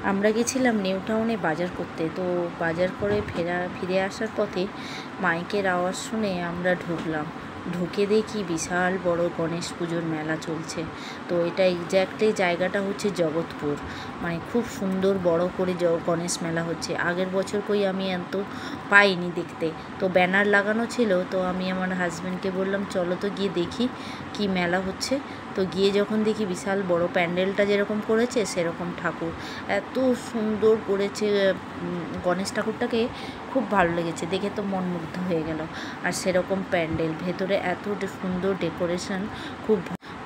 আমরা গেছিলাম নিউ টাউনে বাজার করতে। তো বাজার করে ফিরে আসার পথে মাইকের আওয়াজ শুনে আমরা ঢুকলাম। ঢুকে দেখি বিশাল বড় গণেশ পুজোর মেলা চলছে। তো এটা এক্স্যাক্টলি জায়গাটা হচ্ছে জগৎপুর। মানে খুব সুন্দর বড় করে গণেশ মেলা হচ্ছে। আগের বছর কই আমি এত পাইনি দেখতে। তো ব্যানার লাগানো ছিল, তো আমি আমার হাজব্যান্ডকে বললাম চলো তো গিয়ে দেখি কি মেলা হচ্ছে। তো গিয়ে যখন দেখি বিশাল বড় প্যান্ডেলটা যেরকম করেছে সেরকম ঠাকুর এত সুন্দর করেছে। গণেশ ঠাকুরটাকে খুব ভালো লেগেছে দেখে, তো মন মুগ্ধ হয়ে গেল। আর সেরকম প্যান্ডেল, ভেতরে এত সুন্দর ডেকোরেশন। খুব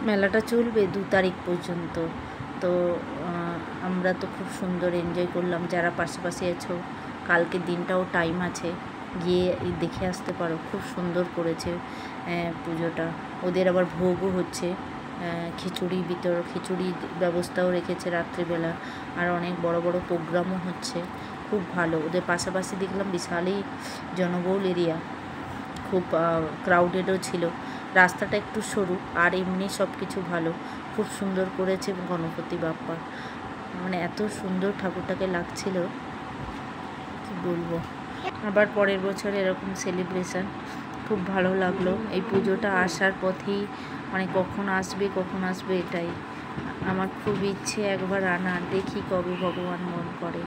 মেলাটা চলবে 2 তারিখ পর্যন্ত। তো আমরা তো খুব সুন্দর এনজয় করলাম। যারা পাশাপাশি আছো, কালকে দিনটাও টাইম আছে, গিয়ে দেখে আসতে পারো। খুব সুন্দর করেছে পুজোটা। ওদের আবার ভোগও হচ্ছে, খিচুড়ি ব্যবস্থাও রেখেছে রাত্রিবেলা। আর অনেক বড় বড় প্রোগ্রামও হচ্ছে, খুব ভালো। ওদের পাশাপাশি দেখলাম বিশালই জনবহুল এরিয়া, খুব ক্রাউডেডও ছিল। রাস্তাটা একটু সরু, আর এমনি সব কিছু ভালো। খুব সুন্দর করেছে গণপতি বাপ্পা, মানে এত সুন্দর ঠাকুরটাকে লাগছিল কি বলবো। আবার পরের বছর এরকম সেলিব্রেশন খুব ভালো লাগলো। এই পুজোটা আসার পথেই মানে কখন আসবে এটাই আমার খুব ইচ্ছে একবার আনার। দেখি কবে ভগবান মন করে।